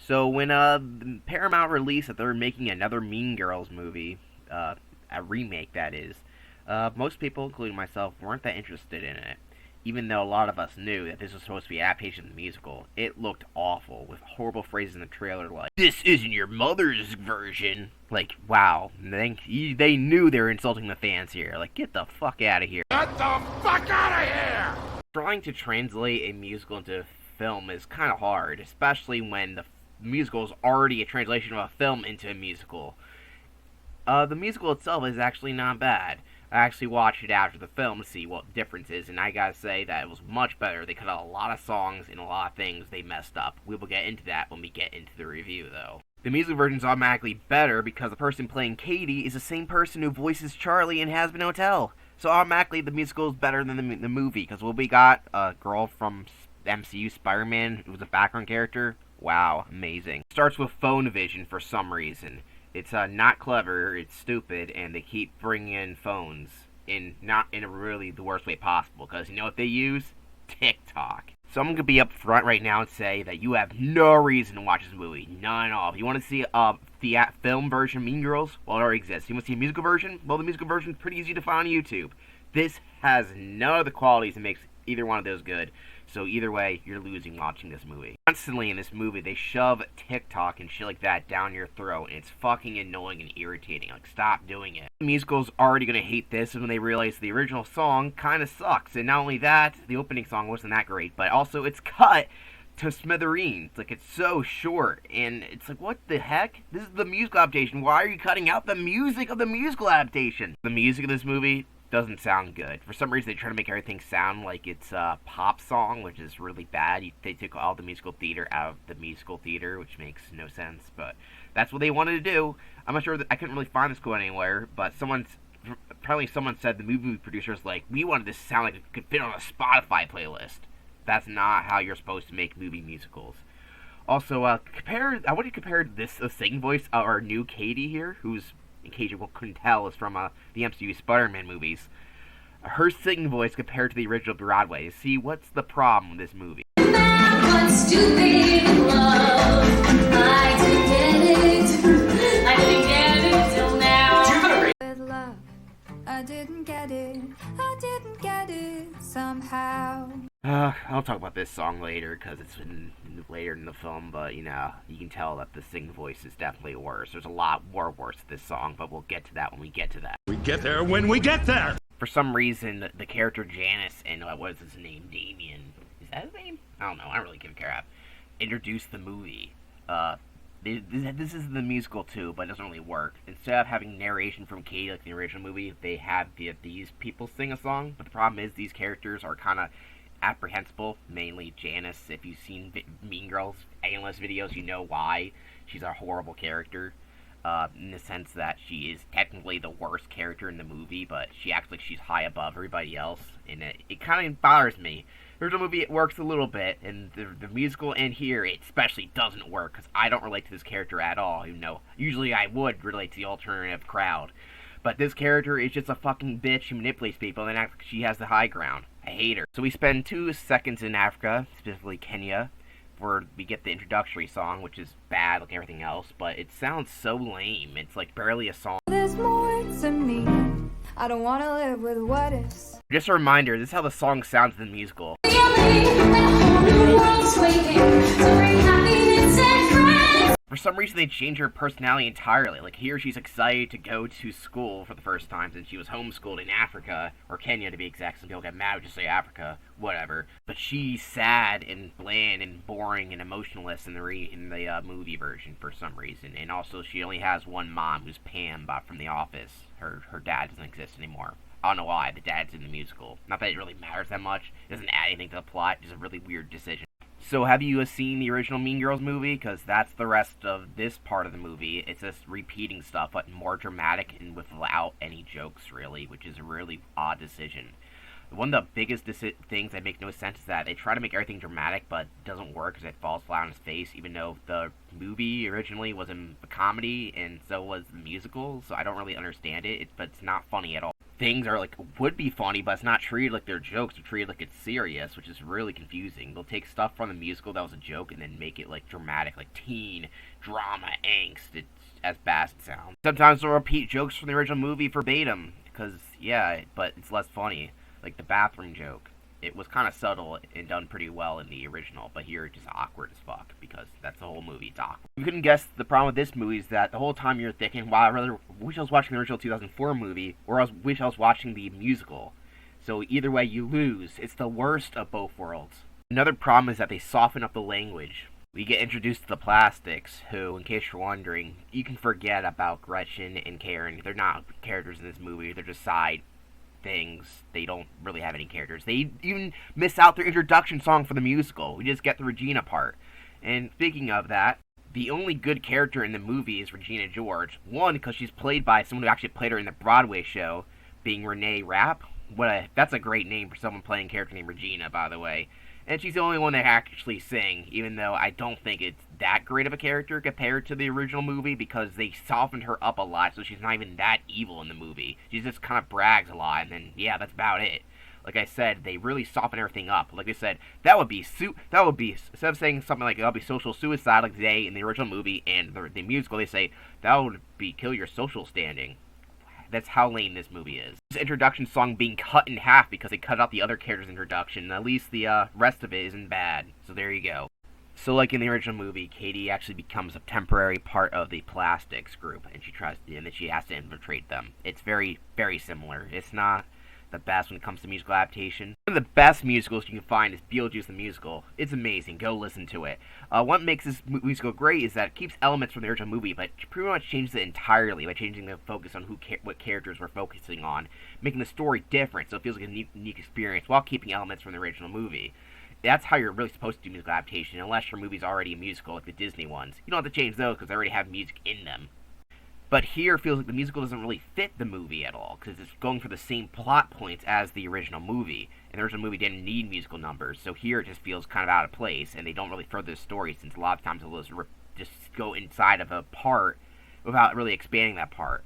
So when Paramount released that they're making another Mean Girls movie, a remake that is, most people, including myself, weren't that interested in it. Even though a lot of us knew that this was supposed to be an adaptation of the musical, it looked awful with horrible phrases in the trailer like "This isn't your mother's version." Like, wow, they knew they were insulting the fans here. Like, get the fuck out of here. Get the fuck out of here! Trying to translate a musical into film is kind of hard, especially when the musical is already a translation of a film into a musical. The musical itself is actually not bad. I actually watched it after the film to see what the difference is, and I gotta say that it was much better. They cut out a lot of songs and a lot of things they messed up. We will get into that when we get into the review, though. The music version is automatically better because the person playing Katie is the same person who voices Charlie in Hazbin Hotel. So automatically the musical is better than the movie, because we got a girl from MCU Spider-Man who was a background character. Wow, amazing. It starts with phone vision for some reason. It's not clever, it's stupid, and they keep bringing in phones not in a really the worst way possible, because you know what they use? TikTok. So I'm going to be up front right now and say that you have no reason to watch this movie. None at all. If you want to see the film version of Mean Girls, well, it already exists. You want to see a musical version? Well, the musical version is pretty easy to find on YouTube. This has none of the qualities that makes either one of those good. So either way, you're losing watching this movie. Constantly in this movie, they shove TikTok and shit like that down your throat, and it's fucking annoying and irritating. Like, stop doing it. The musical's already gonna hate this when they realize the original song kinda sucks. And not only that, the opening song wasn't that great, but also it's cut to smithereens. Like, it's so short, and it's like, what the heck? This is the musical adaptation. Why are you cutting out the music of the musical adaptation? The music of this movie doesn't sound good. For some reason, they try to make everything sound like it's a pop song, which is really bad. They took all the musical theater out of the musical theater, which makes no sense, but that's what they wanted to do. I'm not sure that I couldn't really find this quote anywhere, but apparently someone said the movie producers, like, we wanted this to sound like it could fit on a Spotify playlist. That's not how you're supposed to make movie musicals. Also, I want to compare the singing voice of our new Katie here, who's, in case you couldn't tell, is from the MCU Spider-Man movies. Her singing voice compared to the original Broadway. See, what's the problem with this movie? Get it somehow. I'll talk about this song later, because it's later in the film, but, you know, you can tell that the singing voice is definitely worse. There's a lot more worse to this song, but we'll get to that when we get to that. We get there when we get there! For some reason, the character Janice and, what is his name, Damien, is that his name? I don't know, I don't really give a crap. Introduced the movie. This is the musical too, but it doesn't really work. Instead of having narration from Katie like the original movie, they have these people sing a song, but the problem is these characters are kind of apprehensible, mainly Janice. If you've seen Mean Girls analyst videos, you know why. She's a horrible character, in the sense that she is technically the worst character in the movie, but she acts like she's high above everybody else, and it kind of bothers me. The original movie, it works a little bit, and the musical and here, it especially doesn't work, because I don't relate to this character at all, you know. Usually I would relate to the alternative crowd. But this character is just a fucking bitch who manipulates people and acts like she has the high ground. I hate her. So we spend 2 seconds in Africa, specifically Kenya, where we get the introductory song, which is bad like everything else, but it sounds so lame. It's like barely a song. There's more to me. I don't want to live with what ifs. Just a reminder, this is how the song sounds in the musical. For some reason, they changed her personality entirely. Like, here she's excited to go to school for the first time since she was homeschooled in Africa, or Kenya to be exact. Some people get mad when you say Africa, whatever. But she's sad and bland and boring and emotionless in the movie version for some reason. And also, she only has one mom, who's Pam, from The Office. Her dad doesn't exist anymore. I don't know why. The dad's in the musical. Not that it really matters that much. It doesn't add anything to the plot. It's just a really weird decision. So have you seen the original Mean Girls movie? Because that's the rest of this part of the movie. It's just repeating stuff, but more dramatic and without any jokes, really, which is a really odd decision. One of the biggest things that make no sense is that they try to make everything dramatic, but it doesn't work because it falls flat on its face, even though the movie originally was a comedy, and so was the musical, so I don't really understand it, but it's not funny at all. things are like would be funny, but it's not treated like they're jokes. They're treated like it's serious, which is really confusing. They'll take stuff from the musical that was a joke and then make it like dramatic, like teen drama angst. It's as bad as it sounds. Sometimes they'll repeat jokes from the original movie verbatim because yeah, but it's less funny. Like the bathroom joke. It was kind of subtle and done pretty well in the original, but here it's just awkward as fuck because that's the whole movie. It's awkward. You couldn't guess the problem with this movie is that the whole time you're thinking, wow, I rather wish I was watching the original 2004 movie or I wish I was watching the musical. So either way, you lose. It's the worst of both worlds. Another problem is that they soften up the language. We get introduced to the Plastics, who, in case you're wondering, you can forget about Gretchen and Karen. They're not characters in this movie. They're just side things. They don't really have any characters. They even miss out their introduction song for the musical. We just get the Regina part. And speaking of that, the only good character in the movie is Regina George. One, because she's played by someone who actually played her in the Broadway show, being Renee Rapp. That's a great name for someone playing a character named Regina, by the way. And she's the only one that actually sing, even though I don't think it's that great of a character compared to the original movie, because they softened her up a lot, so she's not even that evil in the movie. She just kind of brags a lot, and then, yeah, that's about it. Like I said, they really soften everything up. Like they said, instead of saying something like, that'll be social suicide, like they in the original movie and the musical, they say, that would be kill your social standing. That's how lame this movie is. This introduction song being cut in half because they cut out the other character's introduction. At least the rest of it isn't bad. So there you go. So like in the original movie, Katie actually becomes a temporary part of the Plastics group, and then she has to infiltrate them. It's very, very similar. It's not the best when it comes to musical adaptation. One of the best musicals you can find is Beetlejuice the Musical. It's amazing. Go listen to it. What makes this musical great is that it keeps elements from the original movie, but pretty much changes it entirely by changing the focus on what characters we're focusing on, making the story different so it feels like a unique experience while keeping elements from the original movie. That's how you're really supposed to do musical adaptation, unless your movie's already a musical like the Disney ones. You don't have to change those because they already have music in them. But here it feels like the musical doesn't really fit the movie at all, because it's going for the same plot points as the original movie. And the original movie didn't need musical numbers, so here it just feels kind of out of place, and they don't really further the story, since a lot of times they'll just go inside of a part without really expanding that part.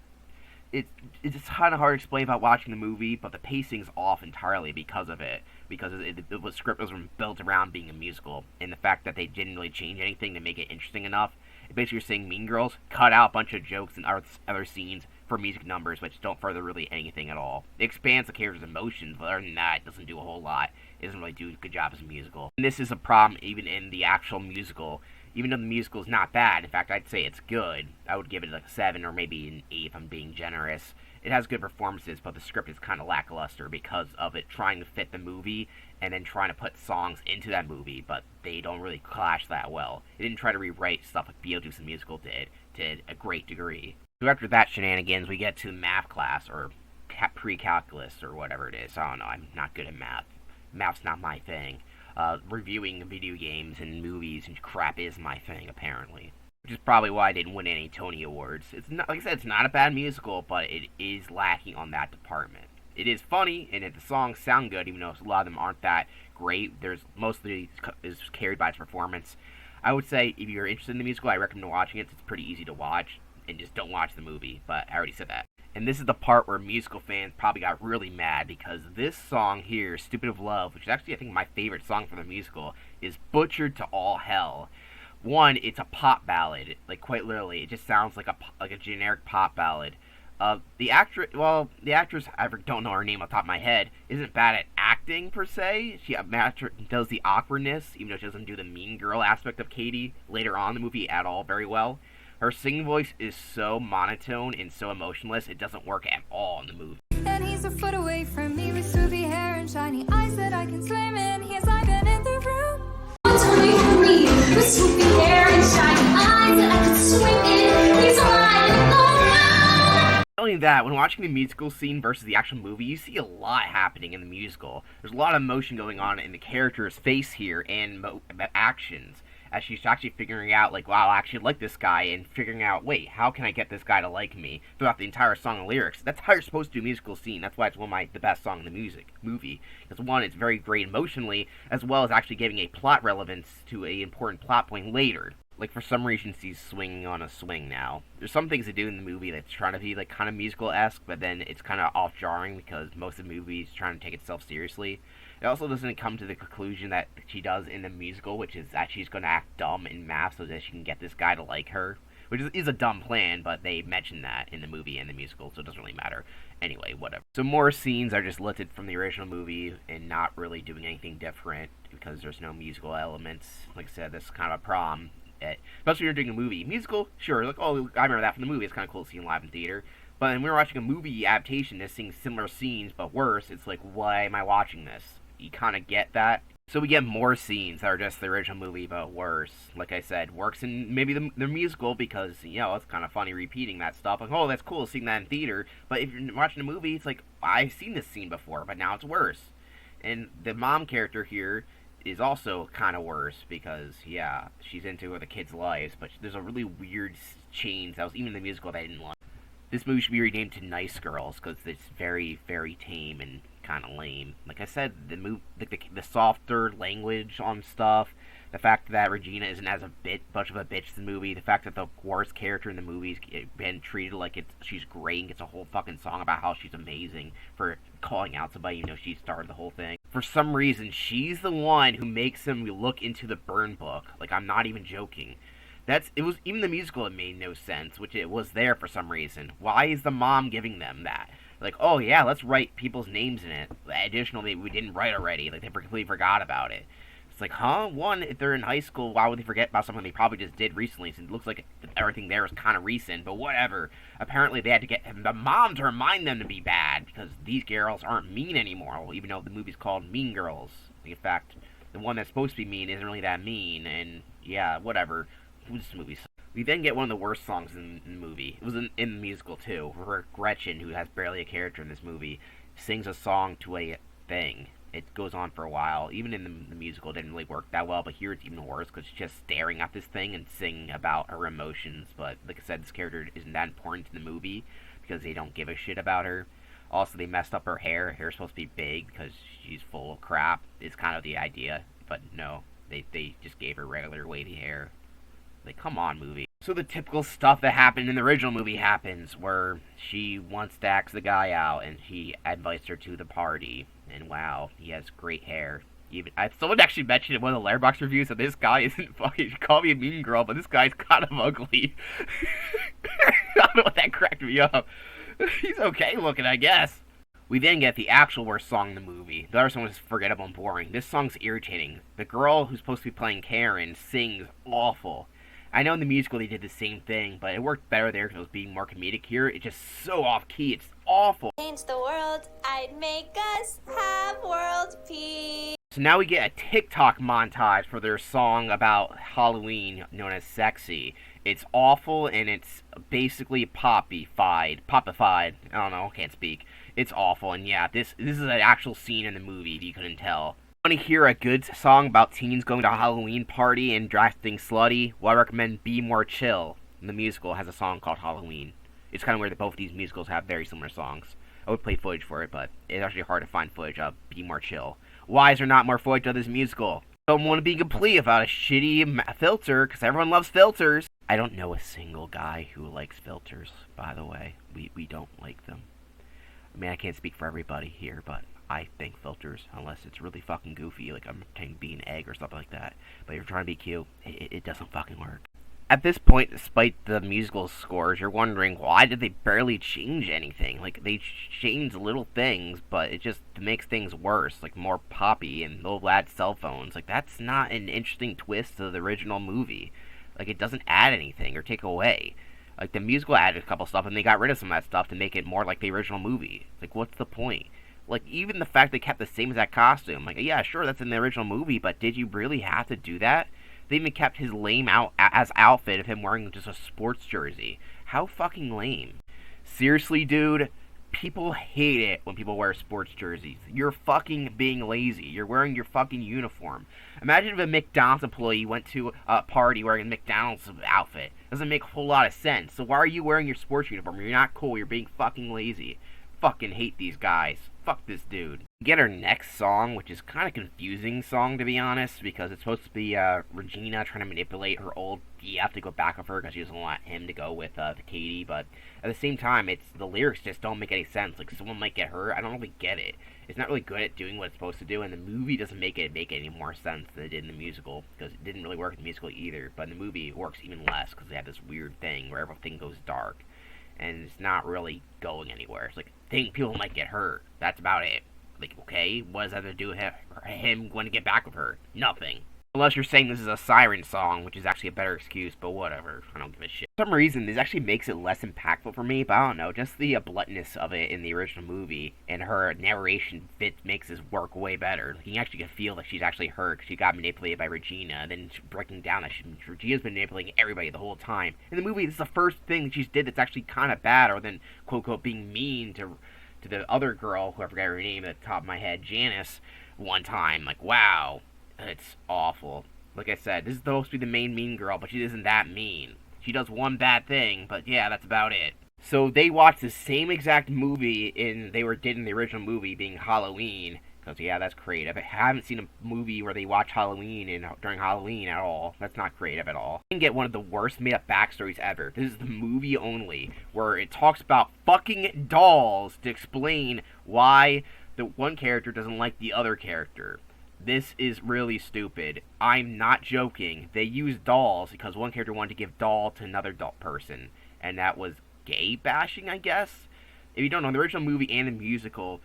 It's just kind of hard to explain about watching the movie, but the pacing's off entirely because of it. Because the script was built around being a musical, and the fact that they didn't really change anything to make it interesting enough. Basically, you're saying Mean Girls, cut out a bunch of jokes and other scenes for music numbers, which don't further really anything at all. It expands the character's emotions, but other than that, it doesn't do a whole lot. It doesn't really do a good job as a musical. And this is a problem even in the actual musical. Even though the musical is not bad, in fact, I'd say it's good. I would give it like a 7 or maybe an 8 if I'm being generous. It has good performances, but the script is kind of lackluster because of it trying to fit the movie and then trying to put songs into that movie, but they don't really clash that well. It didn't try to rewrite stuff like Beetlejuice the Musical did to a great degree. So after that shenanigans, we get to math class, or pre-calculus, or whatever it is. I don't know, I'm not good at math. Math's not my thing. Reviewing video games and movies and crap is my thing, apparently. Which is probably why I didn't win any Tony Awards. It's not, like I said, it's not a bad musical, but it is lacking on that department. It is funny, and the songs sound good, even though a lot of them aren't that great. There's mostly is carried by its performance. I would say if you're interested in the musical, I recommend watching it. It's pretty easy to watch, and just don't watch the movie. But I already said that. And this is the part where musical fans probably got really mad, because this song here, "Stupid of Love," which is actually I think my favorite song from the musical, is butchered to all hell. One, it's a pop ballad, like quite literally. It just sounds like a generic pop ballad. The actress, I don't know her name off the top of my head, isn't bad at acting per se. She does the awkwardness, even though she doesn't do the mean girl aspect of Katie later on in the movie at all very well. Her singing voice is so monotone and so emotionless, it doesn't work at all in the movie. And he's a foot away from me with swoopy hair and shiny eyes that I can swim in. He's like an in the room. Away from me with swoopy hair and shiny eyes that I can swim in. He's alive and Not only that, when watching the musical scene versus the actual movie, you see a lot happening in the musical. There's a lot of emotion going on in the character's face here and actions, as she's actually figuring out, like, wow, I actually like this guy, and figuring out, wait, how can I get this guy to like me throughout the entire song and lyrics. That's how you're supposed to do a musical scene. That's why it's one of the best songs in the movie. Because one, it's very great emotionally, as well as actually giving a plot relevance to a important plot point later. Like, for some reason, she's swinging on a swing now. There's some things they do in the movie that's trying to be, like, kind of musical-esque, but then it's kind of off-jarring because most of the movie is trying to take itself seriously. It also doesn't come to the conclusion that she does in the musical, which is that she's going to act dumb in math so that she can get this guy to like her. Which is a dumb plan, but they mention that in the movie and the musical, so it doesn't really matter. Anyway, whatever. So more scenes are just lifted from the original movie and not really doing anything different because there's no musical elements. Like I said, that's kind of a problem. Especially when you're doing a movie. Musical, sure, like, oh, I remember that from the movie. It's kind of cool seeing live in theater. But when we're watching a movie adaptation that's seeing similar scenes but worse, it's like, why am I watching this? You kind of get that. So we get more scenes that are just the original movie but worse. Like I said, works in maybe the musical because, you know, it's kind of funny repeating that stuff. Like, oh, that's cool seeing that in theater. But if you're watching a movie, it's like, I've seen this scene before, but now it's worse. And the mom character here is also kind of worse because, yeah, she's into the kids' lives, but there's a really weird change that was even in the musical that I didn't like. This movie should be renamed to Nice Girls because it's very, very tame and kind of lame. Like I said, the softer language on stuff, the fact that Regina isn't as much of a bitch in the movie, the fact that the worst character in the movie's been treated like she's great and gets a whole fucking song about how she's amazing for calling out somebody, you know, she started the whole thing. For some reason, she's the one who makes them look into the burn book. Like, I'm not even joking. It was even the musical, it made no sense, which it was there for some reason. Why is the mom giving them that? Like, oh yeah, let's write people's names in it. Additionally, we didn't write already. Like, they completely forgot about it. It's like, huh? One, if they're in high school, why would they forget about something they probably just did recently? Since it looks like everything there is kind of recent, but whatever. Apparently, they had to get the mom to remind them to be bad because these girls aren't mean anymore. Even though the movie's called Mean Girls. In fact, the one that's supposed to be mean isn't really that mean, and yeah, whatever. This movie. We then get one of the worst songs in the movie. It was in the musical too, where Gretchen, who has barely a character in this movie, sings a song to a thing. It goes on for a while. Even in the musical, it didn't really work that well, but here it's even worse because she's just staring at this thing and singing about her emotions. But like I said, this character isn't that important to the movie because they don't give a shit about her. Also, they messed up her hair. Her hair's supposed to be big because she's full of crap. It's kind of the idea, but no, they just gave her regular wavy hair. Like, come on, movie. So the typical stuff that happened in the original movie happens, where she wants to ask the guy out, and he invites her to the party. And wow, he has great hair. Someone actually mentioned in one of the Letterboxd reviews that this guy isn't fucking, you call me a mean girl, but this guy's kind of ugly. I don't know what that cracked me up. He's okay looking, I guess. We then get the actual worst song in the movie. The other song was forgettable and boring. This song's irritating. The girl who's supposed to be playing Karen sings awful. I know in the musical they did the same thing, but it worked better there because it was being more comedic here. It's just so off-key. It's awful. Change the world, I'd make us have world peace. So now we get a TikTok montage for their song about Halloween known as Sexy. It's awful and it's basically popified. I don't know, can't speak. It's awful, and yeah, this is an actual scene in the movie if you couldn't tell. Want to hear a good song about teens going to a Halloween party and drafting slutty? Well, I recommend Be More Chill. The musical has a song called Halloween. It's kind of weird that both of these musicals have very similar songs. I would play footage for it, but it's actually hard to find footage of Be More Chill. Why is there not more footage of this musical? I don't want to be complete about a shitty filter, because everyone loves filters. I don't know a single guy who likes filters, by the way. We don't like them. I mean, I can't speak for everybody here, but I think filters, unless it's really fucking goofy, like I'm pretending to be an egg or something like that. But if you're trying to be cute, it doesn't fucking work. At this point, despite the musical scores, you're wondering, why did they barely change anything? Like, they changed little things, but it just makes things worse. Like, more poppy and little lad cell phones. Like, that's not an interesting twist to the original movie. Like, it doesn't add anything or take away. Like, the musical added a couple stuff, and they got rid of some of that stuff to make it more like the original movie. Like, what's the point? Like, even the fact they kept the same exact costume. Like, yeah, sure, that's in the original movie, but did you really have to do that? They even kept his lame outfit of him wearing just a sports jersey. How fucking lame. Seriously, dude, people hate it when people wear sports jerseys. You're fucking being lazy. You're wearing your fucking uniform. Imagine if a McDonald's employee went to a party wearing a McDonald's outfit. Doesn't make a whole lot of sense. So why are you wearing your sports uniform? You're not cool. You're being fucking lazy. fucking hate these guys. Fuck this dude. Get her next song, which is kind of confusing song to be honest, because it's supposed to be Regina trying to manipulate her old DF to go back with her because she doesn't want him to go with Katie, but at the same time, the lyrics just don't make any sense. Like, someone might get hurt. I don't really get it. It's not really good at doing what it's supposed to do, and the movie doesn't make any more sense than it did in the musical, because it didn't really work in the musical either, but in the movie it works even less, because they have this weird thing where everything goes dark, and it's not really going anywhere. It's like, people might get hurt. That's about it. Like, okay, what does that have to do with him going to get back with her? Nothing. Unless you're saying this is a Siren song, which is actually a better excuse, but whatever. I don't give a shit. For some reason, this actually makes it less impactful for me, but I don't know. Just the bluntness of it in the original movie and her narration makes this work way better. Like, you actually can feel that she's actually hurt because she got manipulated by Regina, and then breaking down that Regina's been manipulating everybody the whole time. In the movie, this is the first thing that she's did that's actually kind of bad, other than, quote-unquote, being mean to the other girl, who I forgot her name at the top of my head, Janice, one time. Like, wow. It's awful. Like I said, this is supposed to be the main mean girl, but she isn't that mean. She does one bad thing, but yeah, that's about it. So they watched the same exact movie did in the original movie, being Halloween. Because yeah, that's creative. I haven't seen a movie where they watch Halloween during Halloween at all. That's not creative at all. You can get one of the worst made-up backstories ever. This is the movie only, where it talks about fucking dolls to explain why the one character doesn't like the other character. This is really stupid. I'm not joking. They used dolls because one character wanted to give doll to another doll person, and that was gay bashing, I guess. If you don't know, in the original movie and the musical,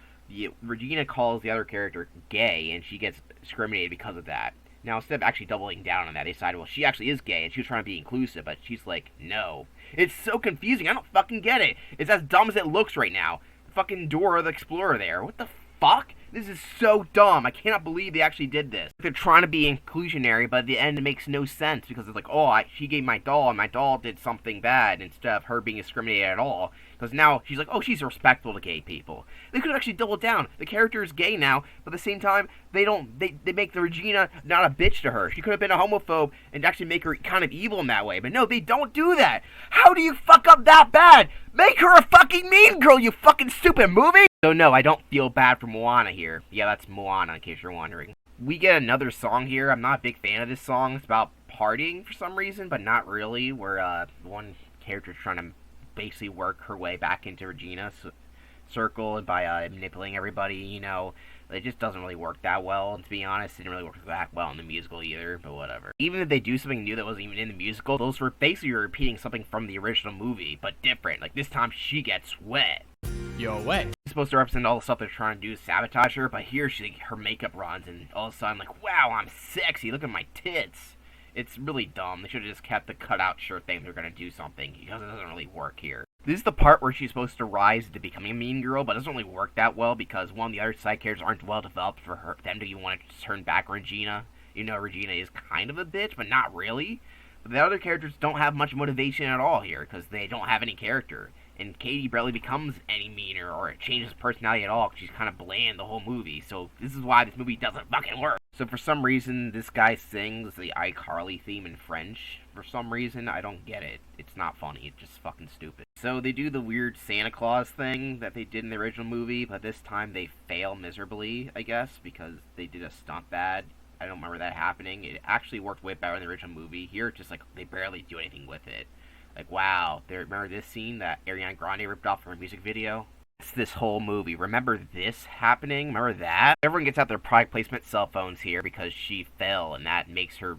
Regina calls the other character gay, and she gets discriminated because of that. Now, instead of actually doubling down on that, they decided, well, she actually is gay, and she was trying to be inclusive, but she's like, no. It's so confusing. I don't fucking get it. It's as dumb as it looks right now. Fucking Dora the Explorer there. What the fuck? This is so dumb. I cannot believe they actually did this. They're trying to be inclusionary, but at the end it makes no sense, because it's like, oh, she gave my doll, and my doll did something bad, instead of her being discriminated at all. Because now she's like, oh, she's respectful to gay people. They could actually double down. The character is gay now, but at the same time, they make the Regina not a bitch to her. She could have been a homophobe and actually make her kind of evil in that way. But no, they don't do that. How do you fuck up that bad? Make her a fucking mean girl, you fucking stupid movie! So no, I don't feel bad for Moana here. Yeah, that's Moana, in case you're wondering. We get another song here. I'm not a big fan of this song. It's about partying for some reason, but not really. Where one character's trying to basically work her way back into Regina's circle and by manipulating everybody, you know. It just doesn't really work that well, and to be honest, it didn't really work that well in the musical either, but whatever. Even if they do something new that wasn't even in the musical, those were basically repeating something from the original movie, but different. Like, this time she gets wet. You're wet. She's supposed to represent all the stuff they're trying to do to sabotage her, but here her makeup runs, and all of a sudden, like, wow, I'm sexy, look at my tits. It's really dumb. They should have just kept the cutout shirt thing. They're going to do something, because it doesn't really work here. This is the part where she's supposed to rise to becoming a mean girl, but it doesn't really work that well, because one of the other side characters aren't well developed for them to even want to turn back Regina. You know, Regina is kind of a bitch, but not really. But the other characters don't have much motivation at all here, because they don't have any character. And Katie barely becomes any meaner or changes personality at all, because she's kind of bland the whole movie. So this is why this movie doesn't fucking work. So for some reason, this guy sings the iCarly theme in French. For some reason, I don't get it. It's not funny. It's just fucking stupid. So they do the weird Santa Claus thing that they did in the original movie, but this time they fail miserably, I guess, because they did a stunt bad. I don't remember that happening. It actually worked way better in the original movie. Here, it's just like they barely do anything with it. Like, wow, remember this scene that Ariana Grande ripped off from her music video? It's this whole movie. Remember this happening? Remember that? Everyone gets out their product placement cell phones here because she fell, and that makes her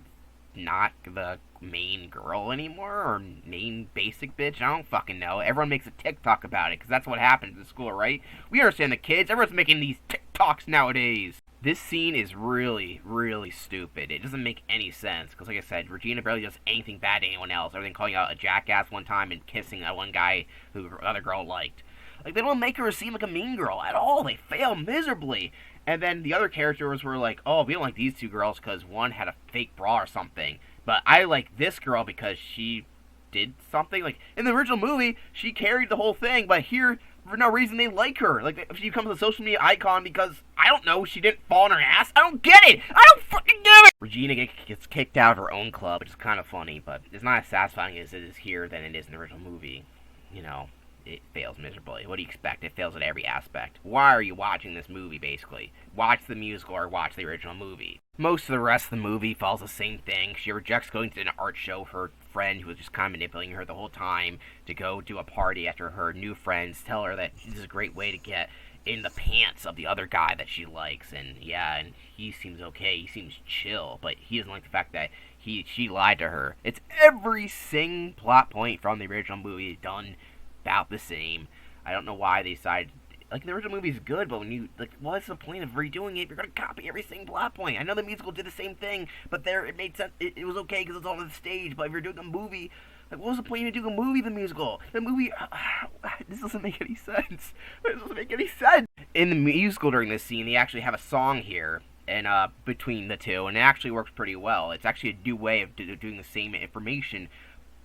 not the main girl anymore, or main basic bitch. I don't fucking know. Everyone makes a TikTok about it, because that's what happens in school, right? We understand the kids. Everyone's making these TikToks nowadays. This scene is really, really stupid. It doesn't make any sense, because like I said, Regina barely does anything bad to anyone else, other than calling out a jackass one time and kissing that one guy who the other girl liked. Like, they don't make her seem like a mean girl at all. They fail miserably. And then the other characters were like, oh, we don't like these two girls because one had a fake bra or something. But I like this girl because she did something. Like, in the original movie, she carried the whole thing, but here, for no reason, they like her. Like, she becomes a social media icon because, I don't know, she didn't fall on her ass. I don't get it! I don't fucking get it! Regina gets kicked out of her own club, which is kind of funny, but it's not as satisfying as it is here than it is in the original movie. You know, it fails miserably. What do you expect? It fails at every aspect. Why are you watching this movie, basically? Watch the musical or watch the original movie. Most of the rest of the movie follows the same thing. She rejects going to an art show with her friend who was just kind of manipulating her the whole time to go to a party after her new friends tell her that this is a great way to get in the pants of the other guy that she likes. And yeah, and he seems okay. He seems chill, but he doesn't like the fact that she lied to her. It's every single plot point from the original movie done about the same. I don't know why they decided, like, the original movie is good, but when you, like, what's the point of redoing it if you're going to copy every single plot point? I know the musical did the same thing, but there, it made sense, it was okay because it's all on the stage, but if you're doing a movie, like, what was the point of doing a movie, the musical? The movie, this doesn't make any sense. This doesn't make any sense. In the musical during this scene, they actually have a song here, and between the two, and it actually works pretty well. It's actually a new way of doing the same information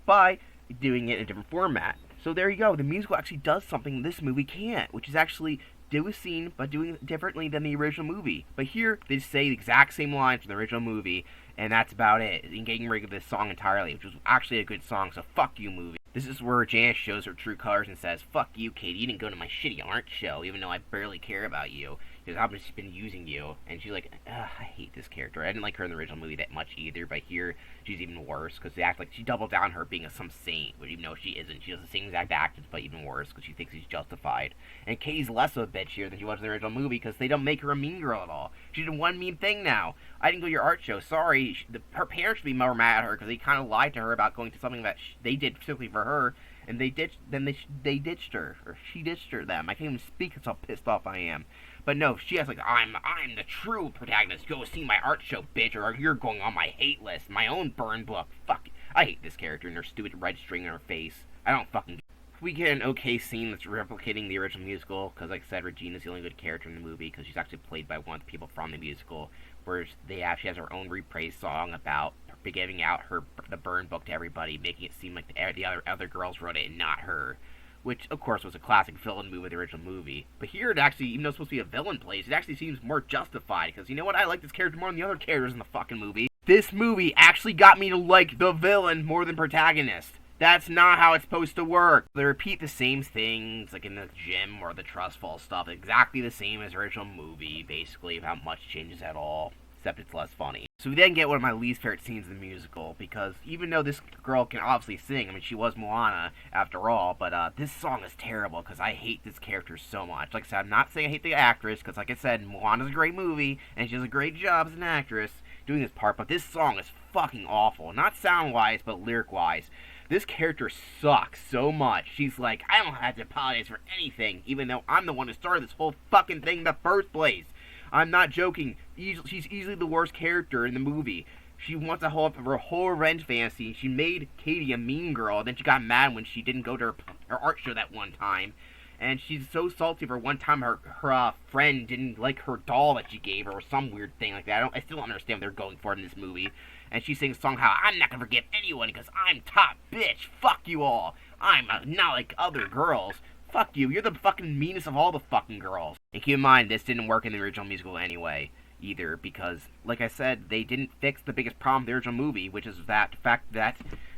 by doing it in a different format. So there you go. The musical actually does something this movie can't, which is actually do a scene, but doing it differently than the original movie. But here, they just say the exact same lines from the original movie, and that's about it. And getting rid of this song entirely, which was actually a good song, so fuck you, movie. This is where Janice shows her true colors and says, fuck you, Katie, you didn't go to my shitty art show, even though I barely care about you. Because I've just been using you. And she's like, I hate this character. I didn't like her in the original movie that much either, but here, she's even worse, because they act like she doubled down her being some saint, but even though she isn't. She does the same exact actions, but even worse, because she thinks she's justified. And Katie's less of a bitch here than she was in the original movie, because they don't make her a mean girl at all. She did one mean thing now. I didn't go to your art show, sorry. Her parents should be more mad at her, because they kind of lied to her about going to something that they did specifically for her, and they ditched her, or she ditched her, them. I can't even speak, that's how pissed off I am. But no, she has like, I'm the true protagonist. Go see my art show, bitch, or you're going on my hate list. My own burn book. Fuck. I hate this character and her stupid red string in her face. I don't fucking... We get an okay scene that's replicating the original musical, because like I said, Regina's the only good character in the movie, because she's actually played by one of the people from the musical, where she has her own reprise song about giving out the burn book to everybody, making it seem like the other girls wrote it and not her. Which, of course, was a classic villain move of the original movie. But here, it actually, even though it's supposed to be a villain place, it actually seems more justified. Because, you know what? I like this character more than the other characters in the fucking movie. This movie actually got me to like the villain more than protagonist. That's not how it's supposed to work. They repeat the same things, like in the gym or the trust fall stuff, exactly the same as the original movie, basically, without much changes at all. Except it's less funny. So we then get one of my least favorite scenes in the musical, because even though this girl can obviously sing, I mean, she was Moana after all, but this song is terrible, because I hate this character so much. Like I said, I'm not saying I hate the actress, because like I said, Moana's a great movie, and she does a great job as an actress doing this part, but this song is fucking awful. Not sound-wise, but lyric-wise. This character sucks so much. She's like, I don't have to apologize for anything, even though I'm the one who started this whole fucking thing in the first place. I'm not joking. She's easily the worst character in the movie. She wants to hold up her whole revenge fantasy. She made Katie a mean girl, and then she got mad when she didn't go to her art show that one time. And she's so salty for one time her friend didn't like her doll that she gave her, or some weird thing like that. I still don't understand what they're going for in this movie. And she sings a song how I'm not gonna forgive anyone because I'm top bitch. Fuck you all. I'm not like other girls. Fuck you, you're the fucking meanest of all the fucking girls. And keep in mind, this didn't work in the original musical anyway, either, because, like I said, they didn't fix the biggest problem of the original movie, which is that fact that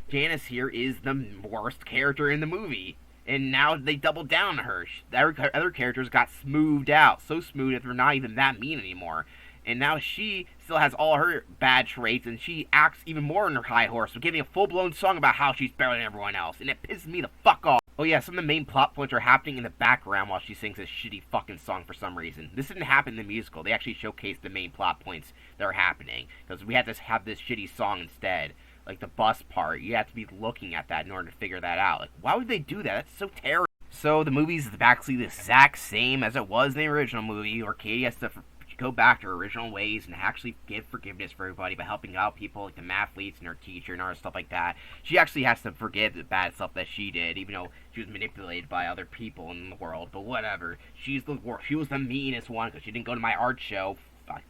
Janice here is the worst character in the movie. And now they doubled down on her. Other characters got smoothed out, so smooth that they're not even that mean anymore. And now she still has all her bad traits, and she acts even more on her high horse, so giving a full-blown song about how she's better than everyone else, and it pisses me the fuck off. Oh yeah, some of the main plot points are happening in the background while she sings this shitty fucking song for some reason. This didn't happen in the musical. They actually showcased the main plot points that are happening, because we had to have this shitty song instead. Like the bus part, you have to be looking at that in order to figure that out. Like, why would they do that? That's so terrible. So the movie's actually the exact same as it was in the original movie, where Katie has to go back to her original ways and actually give forgiveness for everybody by helping out people like the mathletes and her teacher and all stuff like that. She actually has to forgive the bad stuff that she did, even though she was manipulated by other people in the world. But whatever. She was the meanest one because she didn't go to my art show.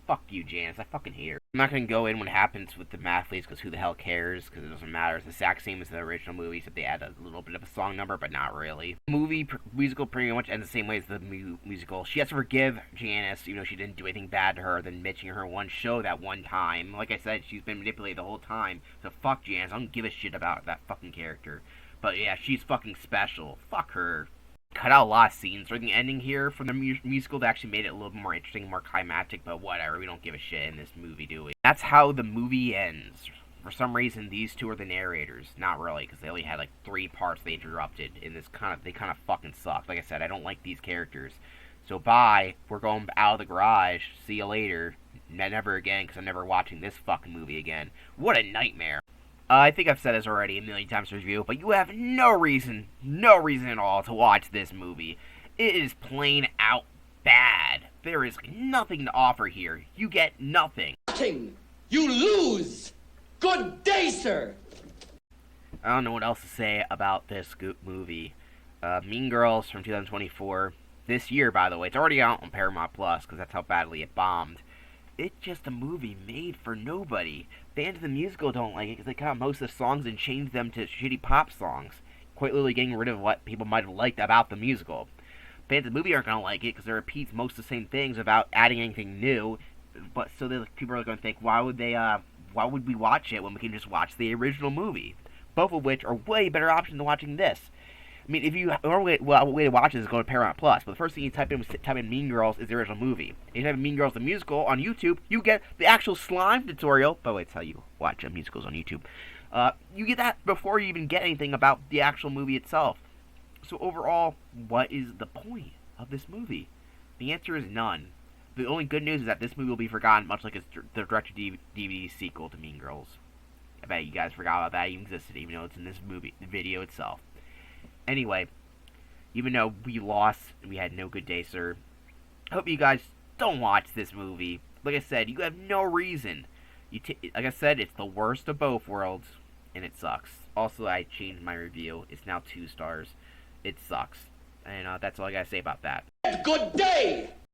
Fuck you, Janice. I fucking hate her. I'm not going to go in what happens with the mathletes because who the hell cares, because it doesn't matter. It's the exact same as the original movie, except they add a little bit of a song number, but not really. The musical pretty much ends the same way as the musical. She has to forgive Janice, even though she didn't do anything bad to her, than mentioning her one show that one time. Like I said, she's been manipulated the whole time, so fuck Janice. I don't give a shit about that fucking character. But yeah, she's fucking special. Fuck her. cut out a lot of scenes during the ending here from the musical that actually made it a little more interesting, more climactic, but whatever, we don't give a shit in this movie, do we? That's how the movie ends. For some reason, these two are the narrators. Not really, because they only had like 3 parts they interrupted, and they kind of fucking suck. Like I said, I don't like these characters. So bye, we're going out of the garage, see you later, never again, because I'm never watching this fucking movie again. What a nightmare. I think I've said this already a million times in review, but you have no reason at all to watch this movie. It is plain out bad. There is nothing to offer here. You get nothing. You lose! Good day, sir! I don't know what else to say about this movie. Mean Girls from 2024. This year, by the way. It's already out on Paramount Plus, because that's how badly it bombed. It's just a movie made for nobody. Fans of the musical don't like it because they cut out most of the songs and changed them to shitty pop songs, quite literally getting rid of what people might have liked about the musical. Fans of the movie aren't going to like it because it repeats most of the same things without adding anything new, but so people are going to think, why would we watch it when we can just watch the original movie? Both of which are way better options than watching this. I mean, if you way to watch it is go to Paramount Plus. But the first thing you type in Mean Girls is the original movie. If you type in Mean Girls the musical on YouTube, you get the actual slime tutorial. By the way, it's how you watch musicals on YouTube. You get that before you even get anything about the actual movie itself. So overall, what is the point of this movie? The answer is none. The only good news is that this movie will be forgotten, much like the direct-to-DVD sequel to Mean Girls. I bet you guys forgot about that even existed, even though it's in this movie, the video itself. Anyway, even though we lost, we had no good day, sir. I hope you guys don't watch this movie. Like I said, you have no reason. Like I said, it's the worst of both worlds, and it sucks. Also, I changed my review. It's now 2 stars. It sucks. And that's all I gotta say about that. Good day!